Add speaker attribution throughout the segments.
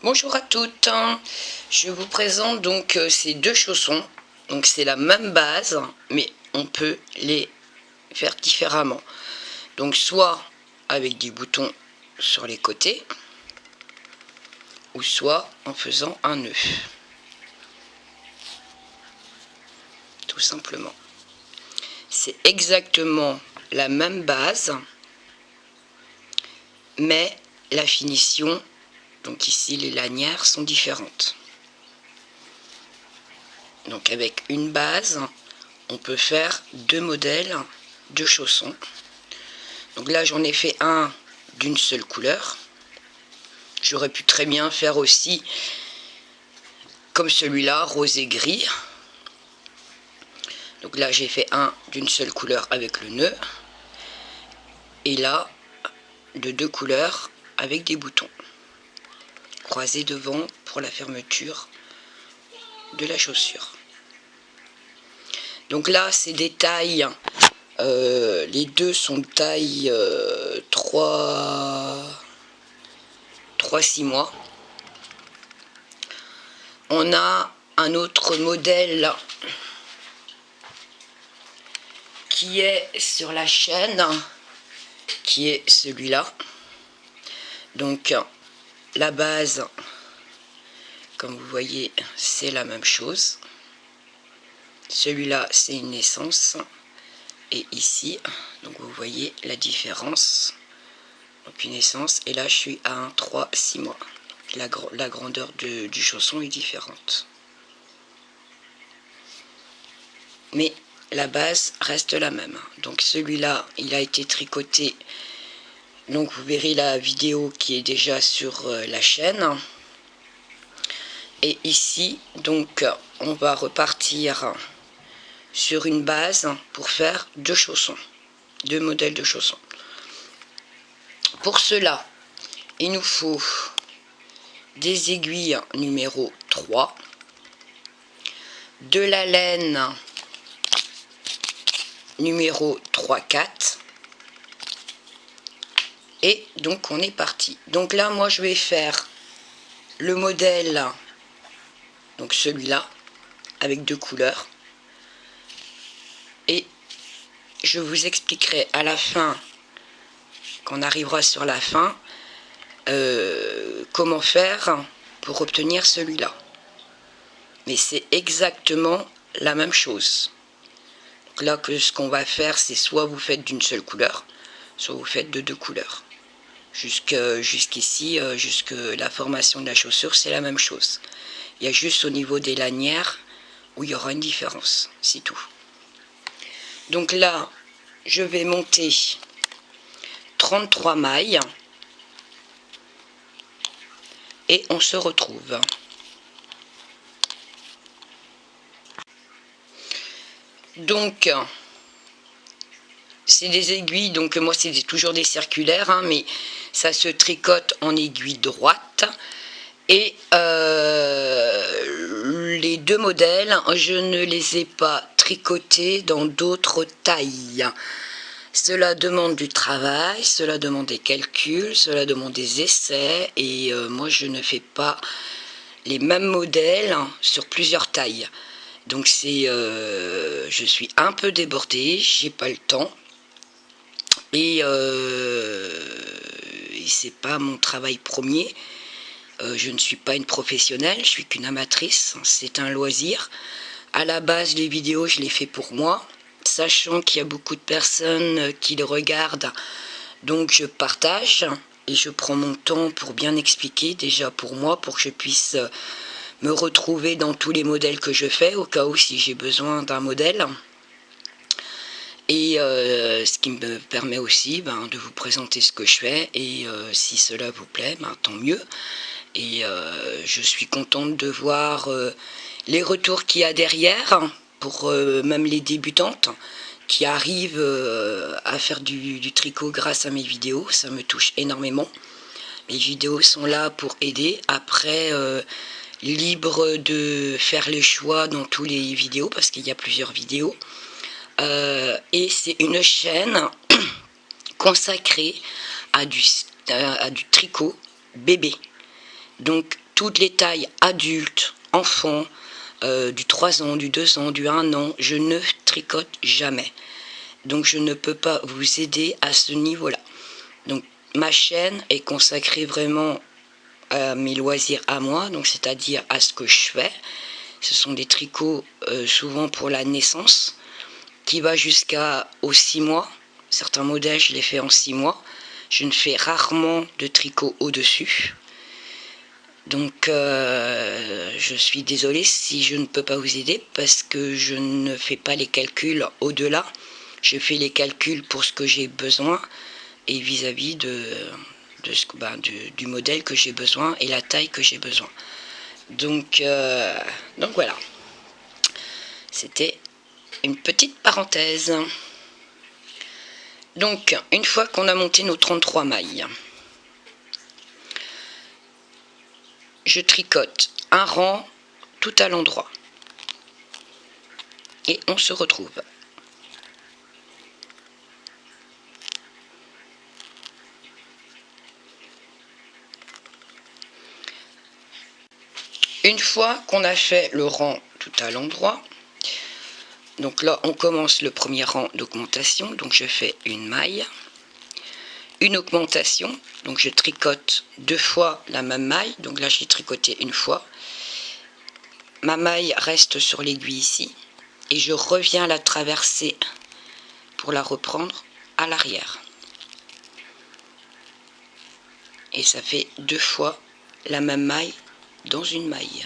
Speaker 1: Bonjour à toutes, je vous présente donc ces deux chaussons. Donc c'est la même base, mais on peut les faire différemment. Donc soit avec des boutons sur les côtés, ou soit en faisant un nœud. Tout simplement. C'est exactement la même base, mais la finition, donc ici les lanières sont différentes. Donc avec une base, on peut faire deux modèles de chaussons. Donc là j'en ai fait un d'une seule couleur. J'aurais pu très bien faire aussi comme celui-là, rose et gris. Donc là j'ai fait un d'une seule couleur avec le nœud. Et là, de deux couleurs avec des boutons. Croisés devant pour la fermeture de la chaussure. Donc là c'est des tailles, les deux sont de taille 3-6 mois. On a un autre modèle qui est sur la chaîne, qui est celui-là. Donc la base, comme vous voyez, c'est la même chose. Celui-là c'est une naissance. Et ici, donc vous voyez la différence. Donc une naissance, et là je suis à un 3-6 mois. La grandeur du chausson est différente. Mais la base reste la même. Donc celui-là, il a été tricoté. Donc vous verrez la vidéo qui est déjà sur la chaîne. Et ici, donc on va repartir sur une base pour faire deux chaussons. Deux modèles de chaussons. Pour cela, il nous faut des aiguilles numéro 3, de la laine numéro 3-4, et donc on est parti. Donc là moi je vais faire le modèle, donc celui-là, avec deux couleurs, et je vous expliquerai à la fin, quand on arrivera sur la fin, comment faire pour obtenir celui-là. Mais c'est exactement la même chose. Donc là, ce qu'on va faire, c'est soit vous faites d'une seule couleur, soit vous faites de deux couleurs. Jusqu'ici, jusque la formation de la chaussure, c'est la même chose. Il y a juste au niveau des lanières où il y aura une différence, c'est tout. Donc là, je vais monter 33 mailles et on se retrouve. Donc, c'est des aiguilles, donc moi c'est toujours des circulaires, hein, mais ça se tricote en aiguille droite. Et les deux modèles, je ne les ai pas tricotés dans d'autres tailles. Cela demande du travail, cela demande des calculs, cela demande des essais, et moi je ne fais pas les mêmes modèles sur plusieurs tailles. Donc je suis un peu débordée, j'ai pas le temps, et c'est pas mon travail premier. Je ne suis pas une professionnelle, je suis qu'une amatrice, c'est un loisir. À la base, les vidéos, je les fais pour moi, sachant qu'il y a beaucoup de personnes qui les regardent, donc je partage et je prends mon temps pour bien expliquer, déjà pour moi, pour que je puisse me retrouver dans tous les modèles que je fais, au cas où si j'ai besoin d'un modèle. Et ce qui me permet aussi de vous présenter ce que je fais, et si cela vous plaît, tant mieux. Et je suis contente de voir les retours qu'il y a derrière, pour même les débutantes qui arrivent à faire du tricot grâce à mes vidéos. Ça me touche énormément. Les vidéos sont là pour aider. Après, libre de faire les choix dans tous les vidéos, parce qu'il y a plusieurs vidéos. Et c'est une chaîne consacrée à du tricot bébé. Donc toutes les tailles adultes, enfants, du 3 ans, du 2 ans, du 1 an, je ne tricote jamais. Donc je ne peux pas vous aider à ce niveau-là. Donc ma chaîne est consacrée vraiment à mes loisirs à moi, donc c'est-à-dire à ce que je fais. Ce sont des tricots souvent pour la naissance, qui va jusqu'aux 6 mois. Certains modèles, je les fais en 6 mois. Je ne fais rarement de tricot au-dessus. Donc, je suis désolée si je ne peux pas vous aider parce que je ne fais pas les calculs au-delà. Je fais les calculs pour ce que j'ai besoin et vis-à-vis du modèle que j'ai besoin et la taille que j'ai besoin. Donc voilà. C'était une petite parenthèse. Donc, une fois qu'on a monté nos 33 mailles, je tricote un rang tout à l'endroit. Et on se retrouve. Une fois qu'on a fait le rang tout à l'endroit, donc là on commence le premier rang d'augmentation, donc je fais une maille, une augmentation, donc je tricote 2 fois la même maille, donc là j'ai tricoté une fois, ma maille reste sur l'aiguille ici, et je reviens la traverser pour la reprendre à l'arrière. Et ça fait 2 fois la même maille dans une maille.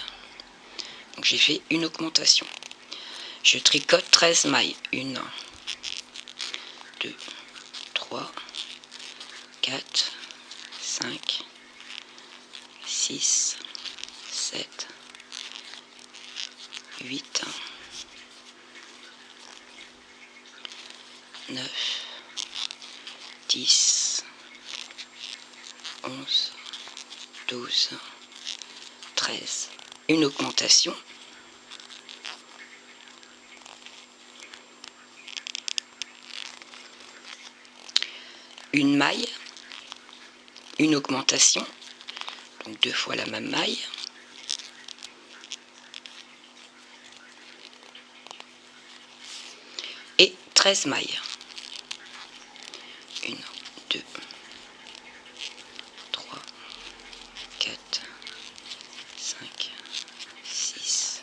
Speaker 1: Donc j'ai fait une augmentation. Je tricote 13 mailles. 1, 2, 3, 4, 5, 6, 7, 8, 9, 10, 11, 12, 13. Une augmentation. Une maille, une augmentation, donc 2 fois la même maille, et 13 mailles. 1, 2, 3, 4, 5, 6,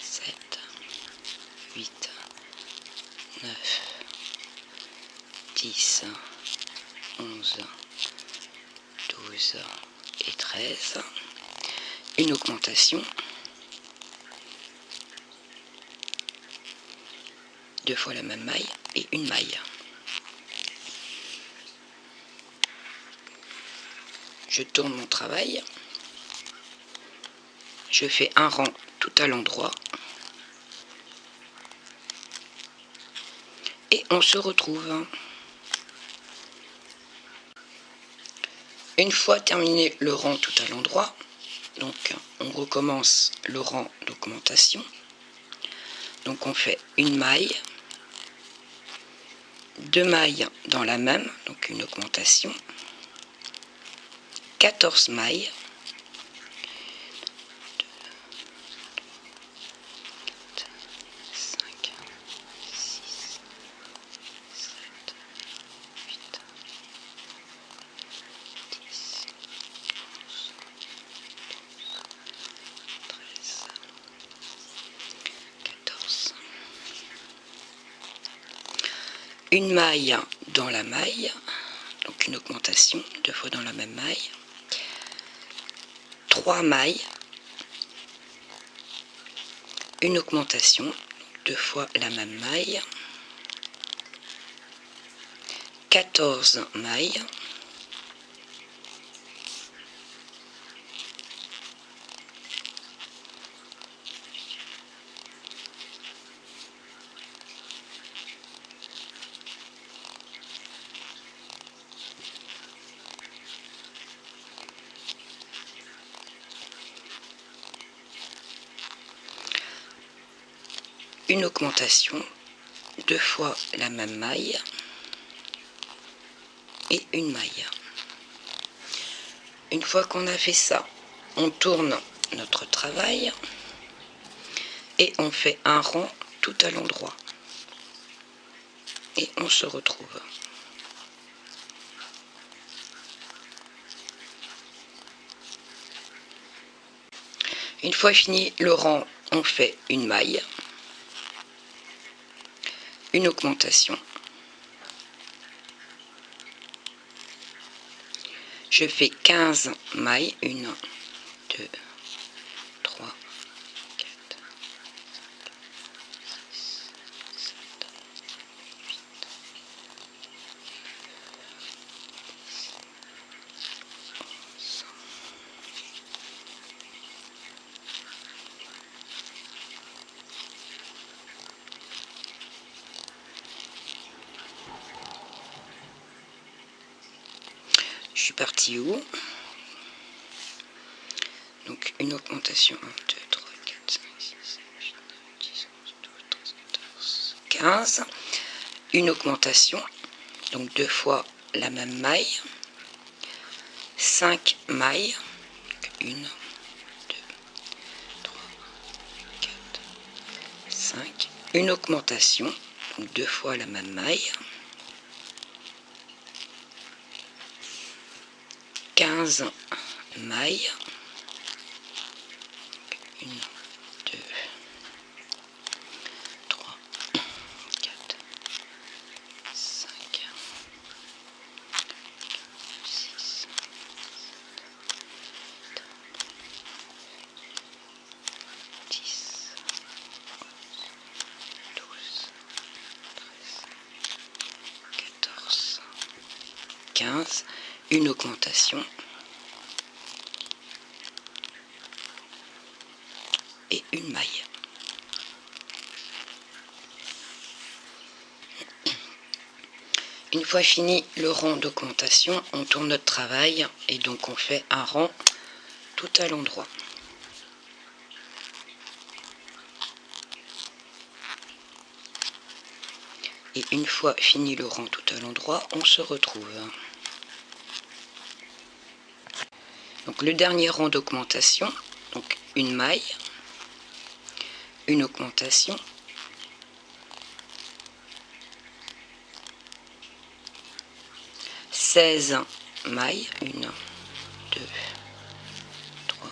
Speaker 1: 7, 8, 9, 10, 11, 12 et 13. Une augmentation. 2 fois la même maille et une maille. Je tourne mon travail. Je fais un rang tout à l'endroit. Et on se retrouve. Une fois terminé le rang tout à l'endroit, donc on recommence le rang d'augmentation. Donc on fait une maille, 2 mailles dans la même, donc une augmentation, 14 mailles, 5, 6, 7, 8, 10, 11, 13, 14. Une maille dans la maille, donc une augmentation, 2 fois dans la même maille, 3 mailles, une augmentation, 2 fois la même maille, 14 mailles, une augmentation, 2 fois la même maille et une maille. Une fois qu'on a fait ça, on tourne notre travail et on fait un rang tout à l'endroit. Et on se retrouve. Une fois fini le rang, on fait une maille, une augmentation. Je fais 15 mailles, 1, 2, 3, 4, 5, 6, 7, 8, 11. Je suis partie où? Donc une augmentation 1, 2, 3, 4, 5, 6, 7, 8, 9, 10, 11, 12, 13, 14, 15. Une augmentation, donc 2 fois la même maille. 5 mailles. 1, 2, 3, 4, 5. Une augmentation, donc 2 fois la même maille. 15 mailles. 1, 2, 3, 4, 5, 6, 7, 10, 12, 13, 14, 15. Une augmentation. Et une maille. Une fois fini le rang d'augmentation, on tourne notre travail et donc on fait un rang tout à l'endroit. Et une fois fini le rang tout à l'endroit, on se retrouve. Donc le dernier rang d'augmentation, donc une maille, une augmentation, « 16 mailles, 1, 2, 3,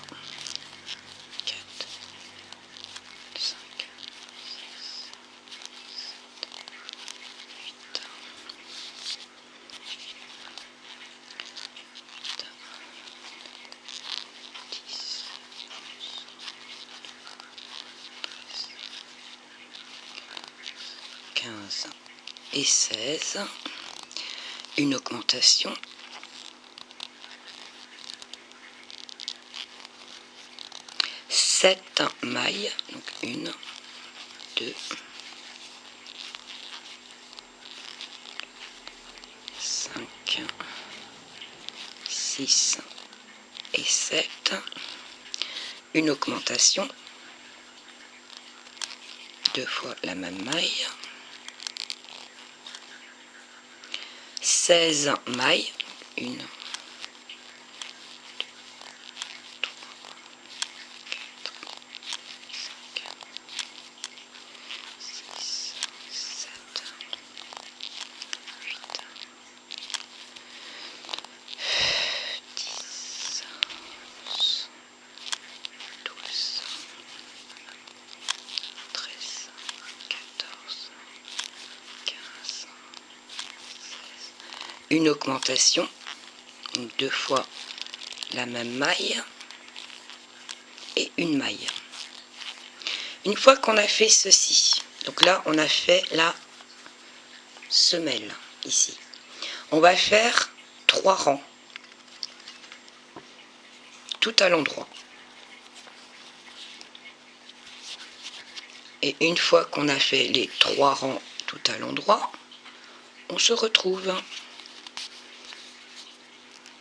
Speaker 1: 4, 5, 6, 7, 8, 10, 15 et 16. Une augmentation. Sept mailles, donc 1, 2, 5, 6 et 7. Une augmentation. 2 fois la même maille. 16 mailles, 1, 2, 3, 4, 5, 6, 7, 8, 10, 11, 12, 13, 14, 15. Une augmentation, 2 fois la même maille et une maille. Une fois qu'on a fait ceci, donc là on a fait la semelle ici, on va faire 3 rangs tout à l'endroit. Et une fois qu'on a fait les 3 rangs tout à l'endroit, on se retrouve.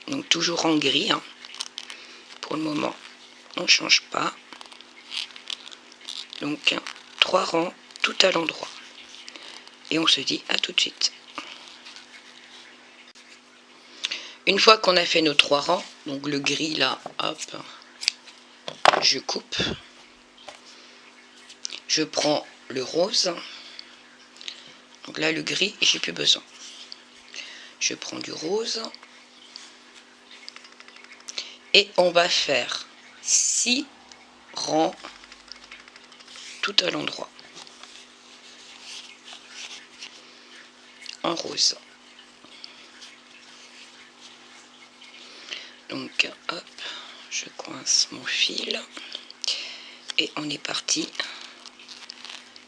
Speaker 1: Donc toujours en gris, hein. Pour le moment, on ne change pas. Donc 3 rangs tout à l'endroit. Et on se dit à tout de suite. Une fois qu'on a fait nos 3 rangs, donc le gris là, hop, je coupe, je prends le rose, donc là le gris j'ai plus besoin, je prends du rose et on va faire 6 rangs tout à l'endroit en rose. Donc hop, je coince mon fil et on est parti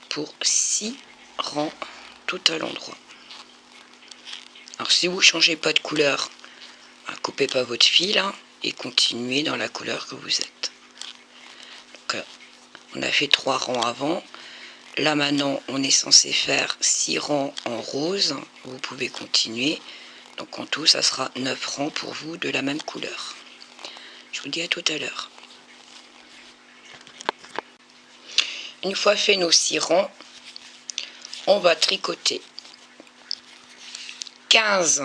Speaker 1: pour 6 rangs tout à l'endroit. Alors si vous changez pas de couleur, coupez pas votre fil et continuez dans la couleur que vous êtes. Donc, on a fait 3 rangs avant. Là maintenant on est censé faire 6 rangs en rose. Vous pouvez continuer. Donc en tout ça sera 9 rangs pour vous de la même couleur. Je vous dis à tout à l'heure. Une fois fait nos 6 rangs, on va tricoter 15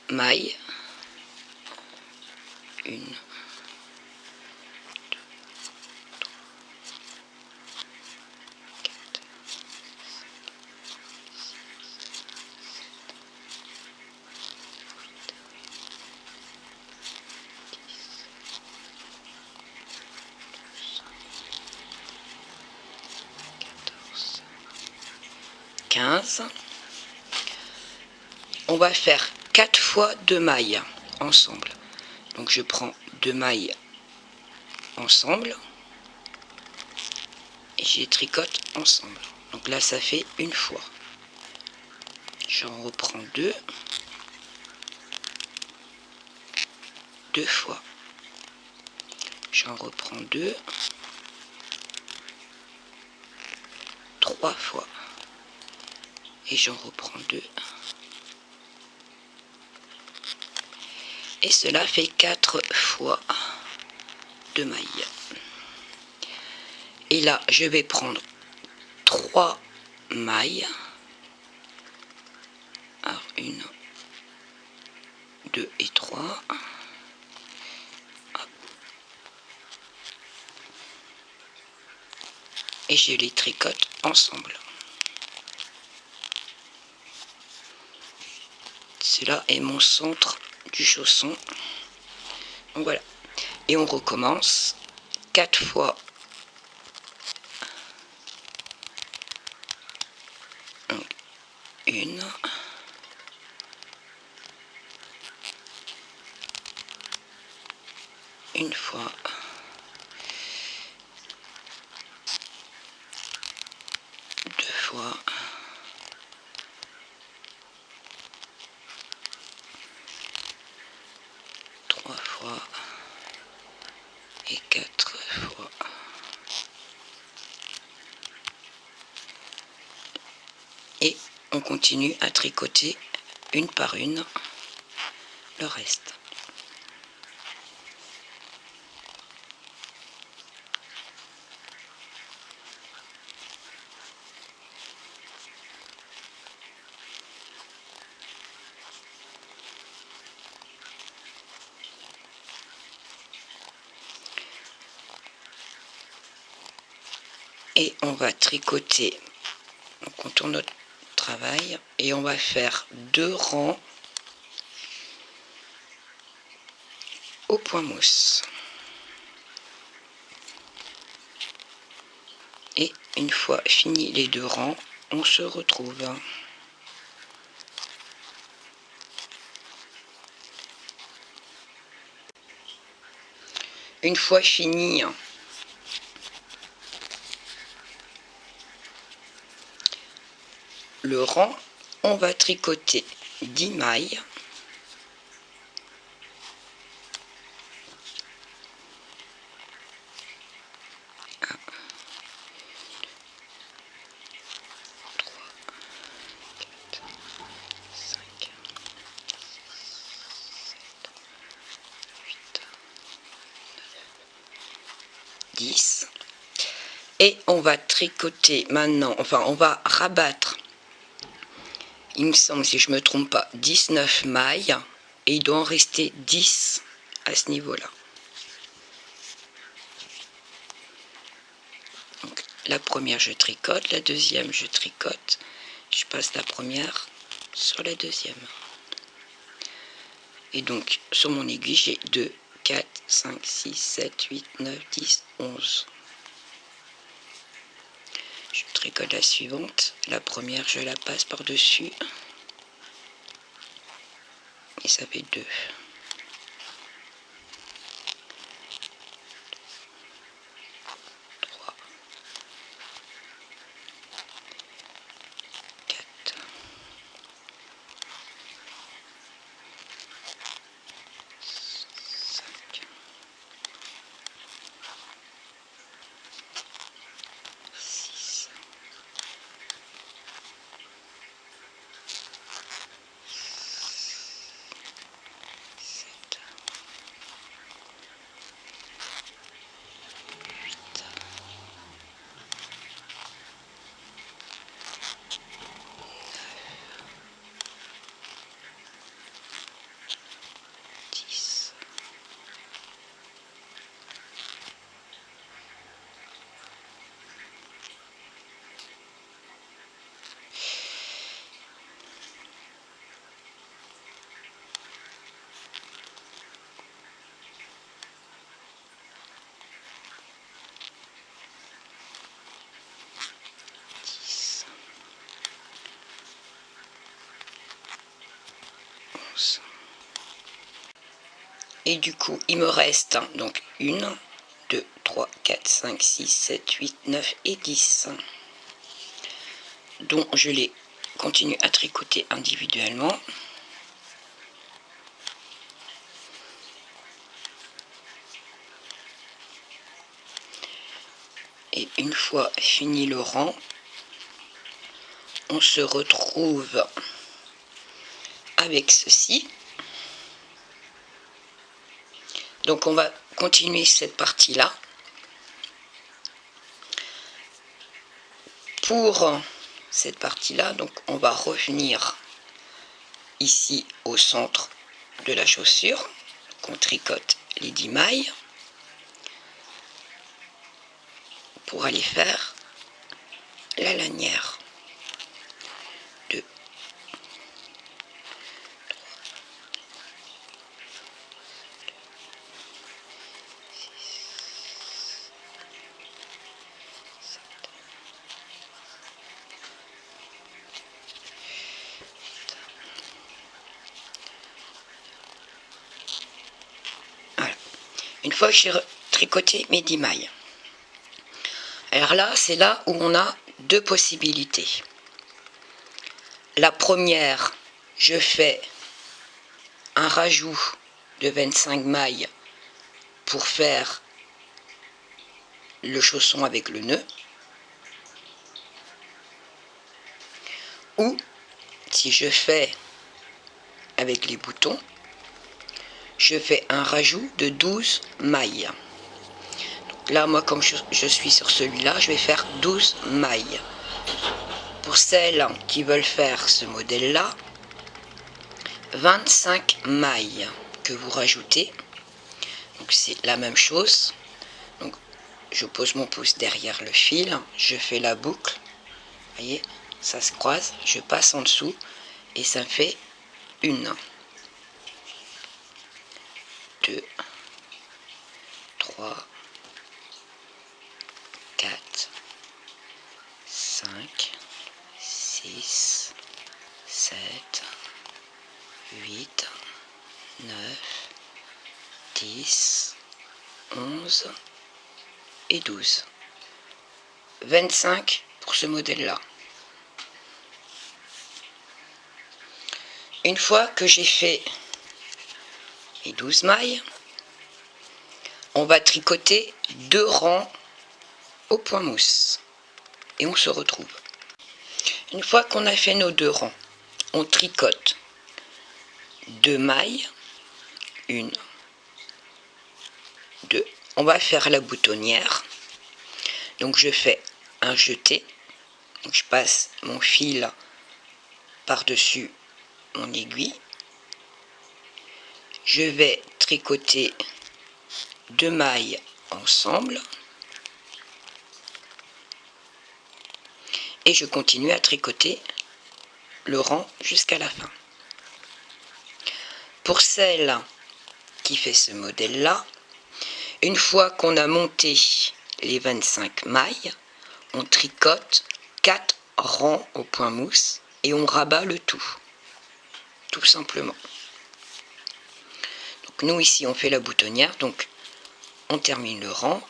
Speaker 1: mailles. 1, 2, 15. On va faire 4 fois 2 mailles ensemble. Donc je prends 2 mailles ensemble et je les tricote ensemble. Donc là ça fait une fois. J'en reprends 2. 2 fois. J'en reprends 2. 3 fois. Et j'en reprends 2. Et cela fait 4 fois 2 mailles. Et là, je vais prendre 3 mailles. Alors, 1, 2 et 3. Hop. Et je les tricote ensemble. Cela est mon centre du chausson. Donc voilà. Et on recommence 4 fois. Donc, 1. 1 fois. 2 fois. 3 fois. Et 4 fois. Et on continue à tricoter une par une le reste. Et on va tricoter, donc on tourne notre travail et on va faire 2 rangs au point mousse. Et une fois fini les 2 rangs, on se retrouve. Une fois fini le rang, on va tricoter 10 mailles. Et on va tricoter maintenant, enfin on va rabattre, il me semble, si je ne me trompe pas, 19 mailles, et il doit en rester 10 à ce niveau-là. La première, je tricote. La deuxième, je tricote. Je passe la première sur la deuxième. Et donc, sur mon aiguille, j'ai 2, 4, 5, 6, 7, 8, 9, 10, 11. Je tricote la suivante. La première, je la passe par-dessus. Et ça fait 2. 3, 4, 5, 6, 7, 8, 10. Et du coup, il me reste donc 1, 2, 3, 4, 5, 6, 7, 8, 9 et 10. Dont je les continue à tricoter individuellement. Et une fois fini le rang, on se retrouve avec ceci. Donc on va continuer cette partie-là. Pour cette partie-là, donc on va revenir ici au centre de la chaussure. On tricote les 10 mailles pour aller faire la lanière. 2, 3, voilà. Une fois que j'ai tricoté mes 10 mailles, alors là, c'est là où on a deux possibilités. La première, je fais un rajout de 25 mailles pour faire le chausson avec le nœud. Ou, si je fais avec les boutons, je fais un rajout de 12 mailles. Donc là, moi, comme je suis sur celui-là, je vais faire 12 mailles. Pour celles qui veulent faire ce modèle-là, 25 mailles que vous rajoutez. Donc c'est la même chose. Donc je pose mon pouce derrière le fil, je fais la boucle. Vous voyez, ça se croise, je passe en dessous et ça me fait 1, 2, 3, 4, 5, 6, 7, 8, 9, 10, 11 et 12. 25 pour ce modèle-là. Une fois que j'ai fait les 12 mailles, on va tricoter 2 rangs au point mousse. Et on se retrouve. Une fois qu'on a fait nos 2 rangs, on tricote 2 mailles, 1, 2. On va faire la boutonnière. Donc je fais un jeté. Donc je passe mon fil par-dessus mon aiguille. Je vais tricoter 2 mailles ensemble. et je continue à tricoter le rang jusqu'à la fin. Pour celle qui fait ce modèle là, une fois qu'on a monté les 25 mailles, on tricote 4 rangs au point mousse et on rabat le tout simplement. Donc nous ici on fait la boutonnière, donc on termine le rang.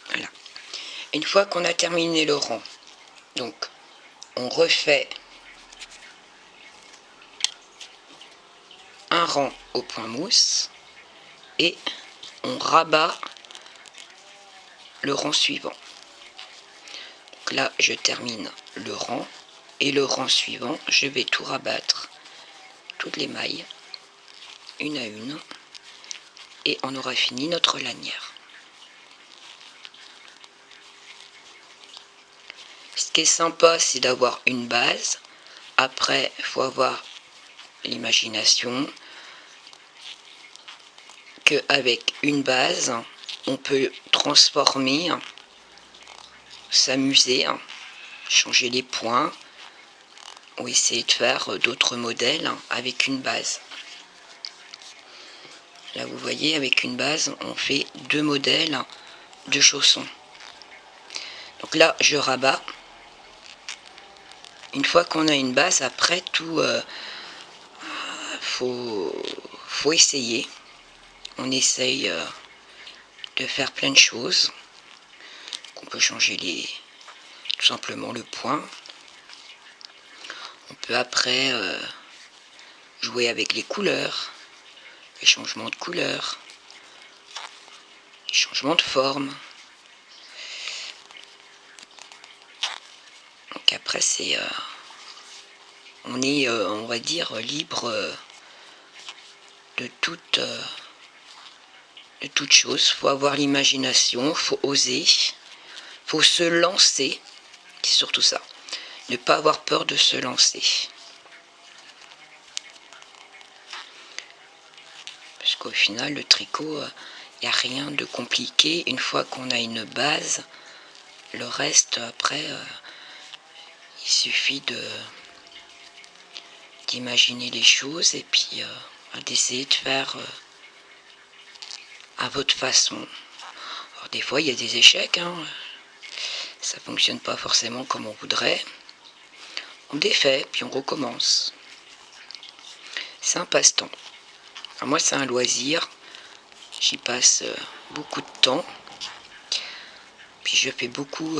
Speaker 1: Voilà. Une fois qu'on a terminé le rang, donc on refait un rang au point mousse et on rabat le rang suivant. Donc là je termine le rang et le rang suivant je vais tout rabattre, toutes les mailles une à une, et on aura fini notre lanière. Ce qui est sympa, c'est d'avoir une base. Après, il faut avoir l'imagination qu'avec une base, on peut transformer, s'amuser, changer les points ou essayer de faire d'autres modèles avec une base. Là, vous voyez, avec une base, on fait 2 modèles de chaussons. Donc là, je rabats. Une fois qu'on a une base, après tout, faut essayer. On essaye de faire plein de choses. On peut changer tout simplement le point. On peut après jouer avec les couleurs, les changements de couleurs, les changements de forme. Donc après c'est on est on va dire libre de toute chose. Faut avoir l'imagination, faut oser, faut se lancer, c'est surtout ça. Ne pas avoir peur de se lancer. Parce qu'au final, le tricot, il n'y a rien de compliqué. Une fois qu'on a une base, le reste, après, il suffit d'imaginer les choses et puis d'essayer de faire à votre façon. Alors des fois, il y a des échecs, ça fonctionne pas forcément comme on voudrait. On défait, puis on recommence. C'est un passe-temps. Alors moi, c'est un loisir. J'y passe beaucoup de temps. Puis je fais beaucoup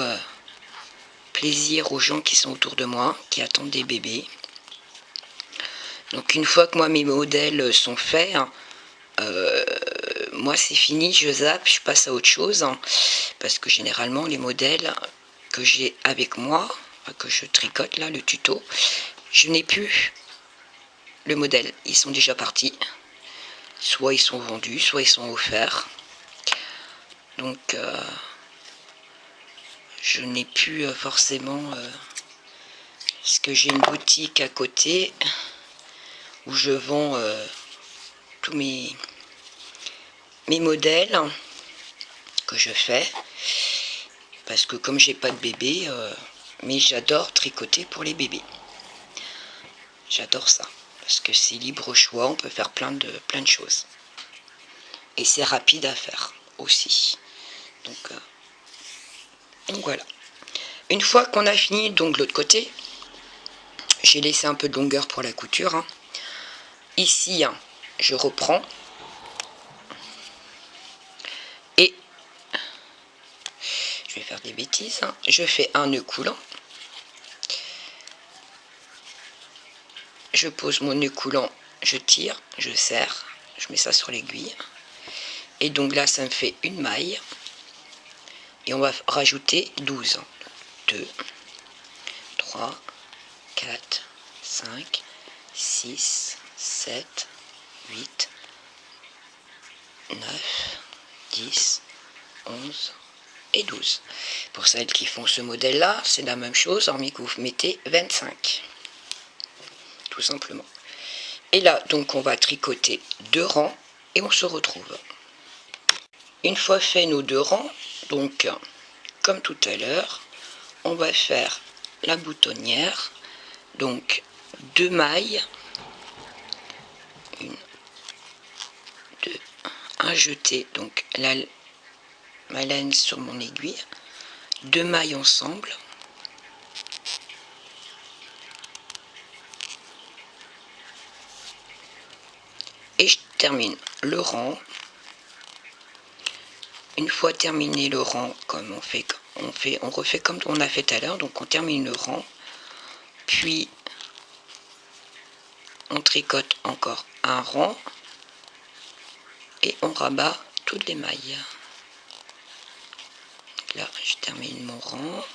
Speaker 1: plaisir aux gens qui sont autour de moi, qui attendent des bébés. Donc une fois que moi mes modèles sont faits, moi c'est fini, je zappe, je passe à autre chose. Parce que généralement les modèles que j'ai avec moi, que je tricote là, le tuto, je n'ai plus le modèle. Ils sont déjà partis. Soit ils sont vendus, soit ils sont offerts. Donc je n'ai plus forcément parce que j'ai une boutique à côté où je vends tous mes modèles que je fais, parce que comme j'ai pas de bébé, mais j'adore tricoter pour les bébés. J'adore ça parce que c'est libre choix, on peut faire plein de choses et c'est rapide à faire aussi. Donc voilà. Une fois qu'on a fini donc de l'autre côté, j'ai laissé un peu de longueur pour la couture. Ici, je reprends et je vais faire des bêtises. Je fais un nœud coulant. Je pose mon nœud coulant, je tire, je serre, je mets ça sur l'aiguille. Et donc là, ça me fait une maille. Et on va rajouter 12. 2, 3, 4, 5, 6, 7, 8, 9, 10, 11, et 12. Pour celles qui font ce modèle-là, c'est la même chose, hormis que vous mettez 25. Tout simplement. Et là, donc, on va tricoter 2 rangs et on se retrouve. Une fois fait nos 2 rangs, donc, comme tout à l'heure, on va faire la boutonnière, donc 2 mailles, une, 2, un jeté, donc ma laine sur mon aiguille, 2 mailles ensemble, et je termine le rang. Une fois terminé le rang, comme on refait comme on a fait tout à l'heure, donc on termine le rang, puis on tricote encore un rang et on rabat toutes les mailles. Donc là, je termine mon rang.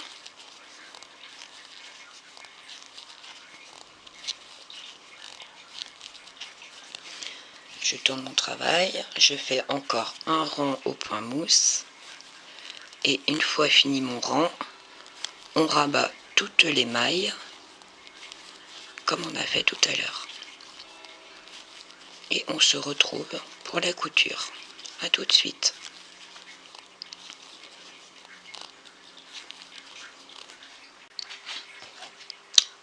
Speaker 1: Je tourne mon travail, je fais encore un rang au point mousse et une fois fini mon rang, on rabat toutes les mailles comme on a fait tout à l'heure. Et on se retrouve pour la couture. A tout de suite.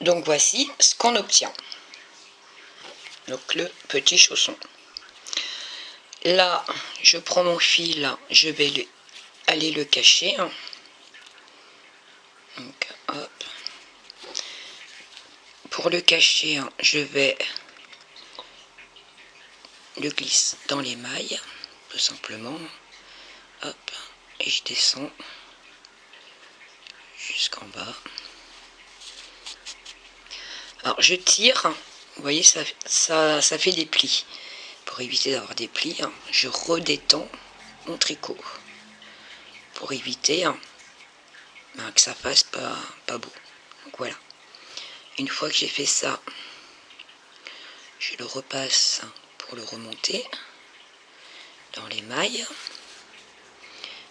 Speaker 1: Donc voici ce qu'on obtient. Donc le petit chausson. Là, je prends mon fil, je vais aller le cacher. Donc, hop. Pour le cacher, je vais le glisser dans les mailles, tout simplement. Hop, et je descends jusqu'en bas. Alors je tire, vous voyez, ça fait des plis. Pour éviter d'avoir des plis, je redétends mon tricot. Pour éviter que ça fasse pas beau. Donc voilà. Une fois que j'ai fait ça, je le repasse pour le remonter dans les mailles.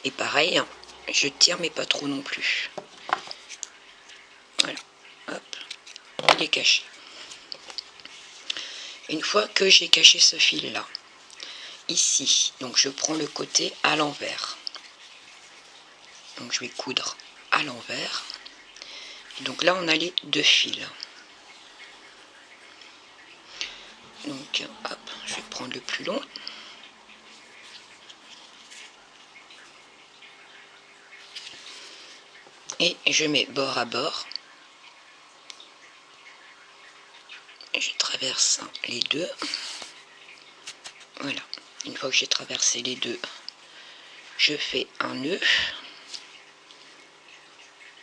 Speaker 1: Et pareil, je tire mais pas trop non plus. Voilà, hop, il est caché. Une fois que j'ai caché ce fil là, ici, donc je prends le côté à l'envers. Donc je vais coudre à l'envers. Donc là on a les 2 fils. Donc hop, je vais prendre le plus long. Et je mets bord à bord. Je traverse les 2. Voilà. Une fois que j'ai traversé les 2, je fais un nœud.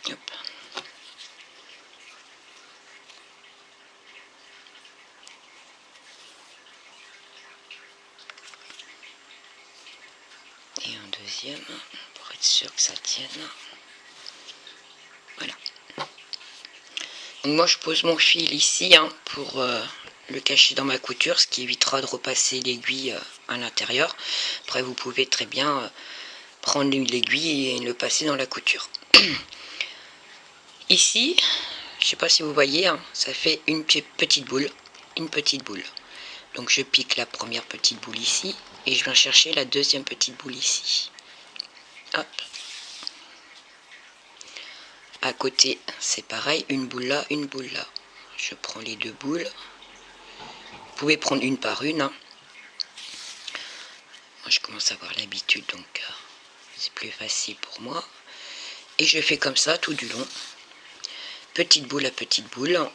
Speaker 1: Hop. Et un deuxième pour être sûr que ça tienne. Voilà. Donc moi je pose mon fil ici pour le cacher dans ma couture, ce qui évitera de repasser l'aiguille à l'intérieur. Après vous pouvez très bien prendre l'aiguille et le passer dans la couture. Ici, je ne sais pas si vous voyez, ça fait une petite boule, Donc je pique la première petite boule ici et je viens chercher la deuxième petite boule ici. Hop. À côté, c'est pareil, une boule là, une boule là. Je prends les 2 boules. Vous pouvez prendre une par une. Moi, je commence à avoir l'habitude, donc c'est plus facile pour moi. Et je fais comme ça tout du long. Petite boule à petite boule.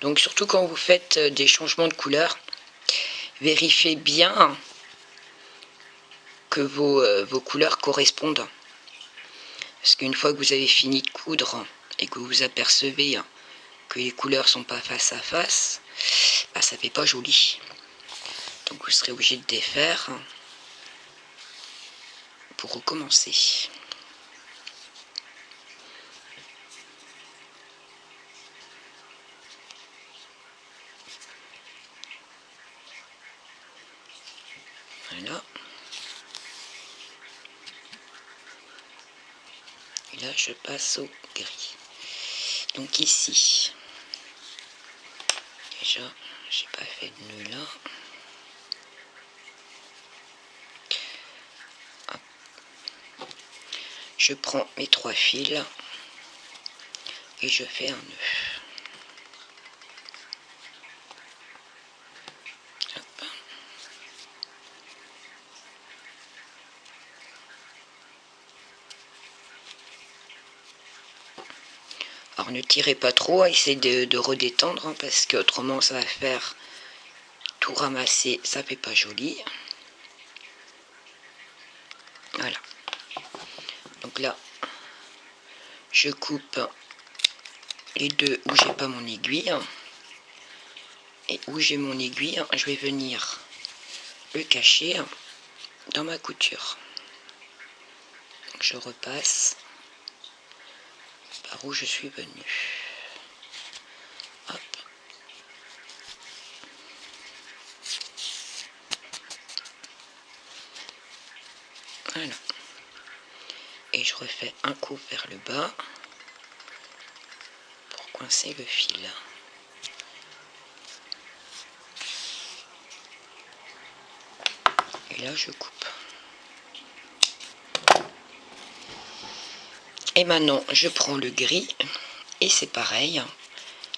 Speaker 1: Donc surtout quand vous faites des changements de couleur, vérifiez bien que vos couleurs correspondent. Parce qu'une fois que vous avez fini de coudre et que vous vous apercevez que les couleurs sont pas face à face, ça fait pas joli. Donc vous serez obligé de défaire. pour recommencer. Voilà. Et là, je passe au gris. Donc ici, déjà, j'ai pas fait de nœud là. Hop. Je prends mes 3 fils et je fais un nœud. Hop. Alors ne tirez pas trop, essayez de redétendre hein, parce que autrement ça va faire tout ramasser, ça fait pas joli. Voilà. Donc là, je coupe les deux où j'ai pas mon aiguille. Et où j'ai mon aiguille, je vais venir le cacher dans ma couture. Donc je repasse par où je suis venue. Hop. Voilà. Et je refais un coup vers le bas pour coincer le fil. Et là je coupe. Et maintenant je prends le gris et c'est pareil,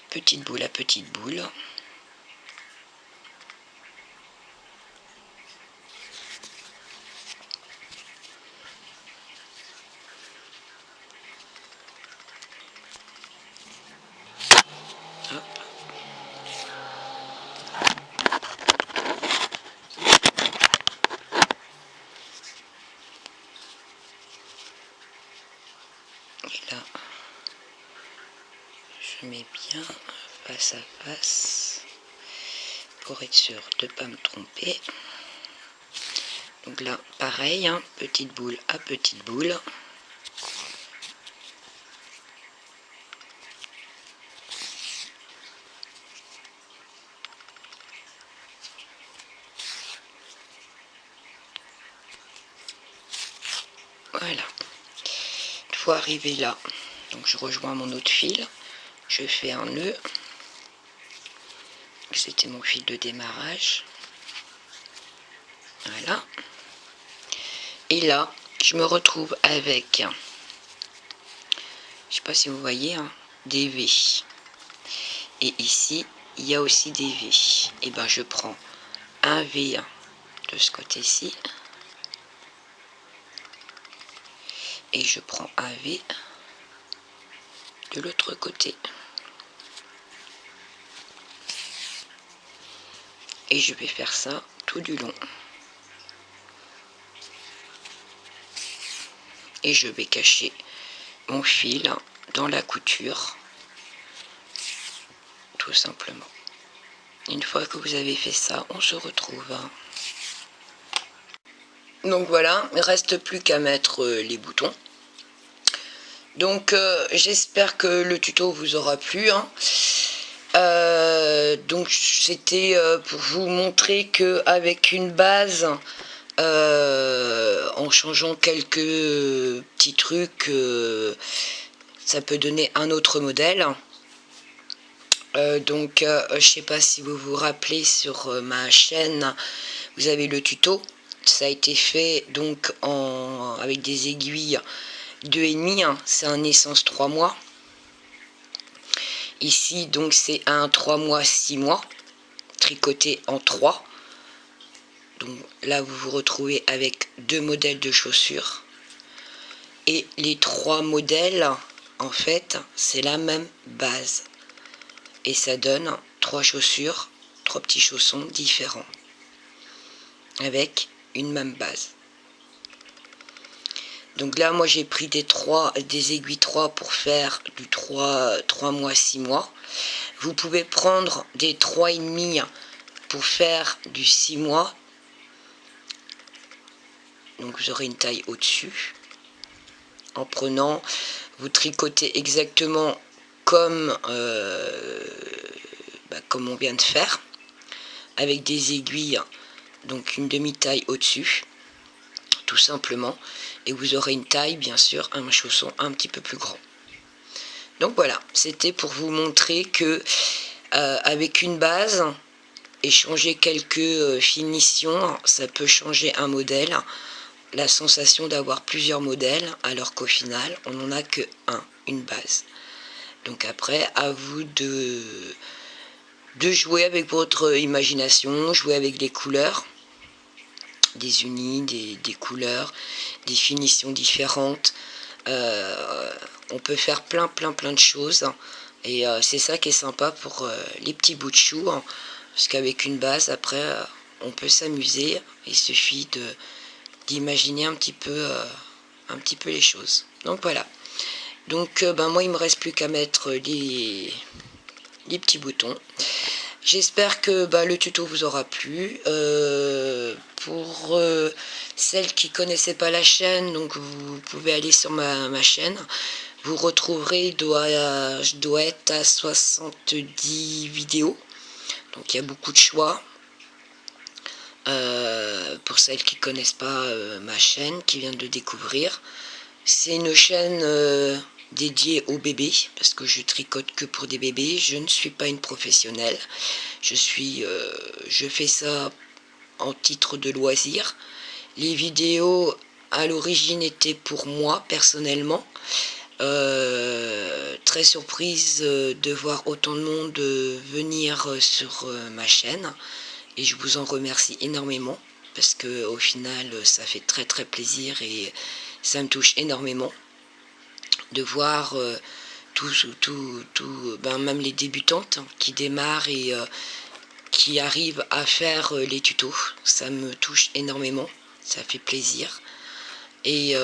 Speaker 1: petite boule à petite boule. Hop. Et là, je mets bien face à face pour être sûr de ne pas me tromper. Donc là, pareil, hein, petite boule à petite boule. Voilà. Une fois arrivé là, donc je rejoins mon autre fil, je fais un nœud. C'était mon fil de démarrage. Voilà. Et là, je me retrouve avec, je sais pas si vous voyez, hein, des V. Et ici, il y a aussi des V. Et ben, je prends un V de ce côté-ci. Et je prends un V de l'autre côté. Et je vais faire ça tout du long. Et je vais cacher mon fil dans la couture, tout simplement. Une fois que vous avez fait ça, on se retrouve. Donc voilà, il ne reste plus qu'à mettre les boutons. Donc j'espère que le tuto vous aura plu. Hein. Donc c'était pour vous montrer que avec une base, en changeant quelques petits trucs, ça peut donner un autre modèle. Donc je sais pas si vous vous rappelez, sur ma chaîne vous avez le tuto. Ça a été fait donc avec des aiguilles 2,5, hein, c'est un essence 3 mois. Ici donc c'est un 3 mois 6 mois tricoté en 3. Donc là vous vous retrouvez avec 2 modèles de chaussures, et les 3 modèles en fait c'est la même base, et ça donne 3 chaussures, 3 petits chaussons différents avec une même base. Donc là moi j'ai pris des aiguilles 3 pour faire du 3 mois 6 mois. Vous pouvez prendre des 3,5 pour faire du 6 mois. donc vous aurez une taille au-dessus. En prenant, vous tricotez exactement comme, comme on vient de faire, avec des aiguilles, donc une demi-taille au-dessus, tout simplement, et vous aurez une taille, bien sûr, un chausson un petit peu plus grand. Donc voilà, c'était pour vous montrer que avec une base et changer quelques finitions, ça peut changer un modèle, la sensation d'avoir plusieurs modèles, alors qu'au final, on n'en a que une base. Donc après, à vous de jouer avec votre imagination, jouer avec des couleurs, des unis, des couleurs, des finitions différentes. On peut faire plein de choses, et c'est ça qui est sympa pour les petits bouts de chou, parce qu'avec une base, après, on peut s'amuser. Il suffit d'imaginer un petit peu les choses. Donc voilà. Donc moi, il me reste plus qu'à mettre les petits boutons. J'espère que le tuto vous aura plu. Pour celles qui ne connaissaient pas la chaîne, donc vous pouvez aller sur ma chaîne. Vous retrouverez, je dois être à 70 vidéos. Donc il y a beaucoup de choix. Pour celles qui ne connaissent pas ma chaîne, qui viennent de découvrir. C'est une chaîne dédiée aux bébés, parce que je tricote que pour des bébés. Je ne suis pas une professionnelle. Je fais ça en titre de loisir. Les vidéos à l'origine étaient pour moi personnellement. Très surprise de voir autant de monde venir sur ma chaîne, et je vous en remercie énormément, parce que au final ça fait très plaisir, et ça me touche énormément de voir même les débutantes qui démarrent et qui arrivent à faire les tutos. Ça me touche énormément, ça fait plaisir. Et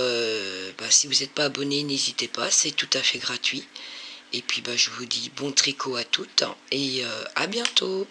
Speaker 1: si vous n'êtes pas abonné, n'hésitez pas, c'est tout à fait gratuit. Et puis je vous dis bon tricot à toutes, et à bientôt.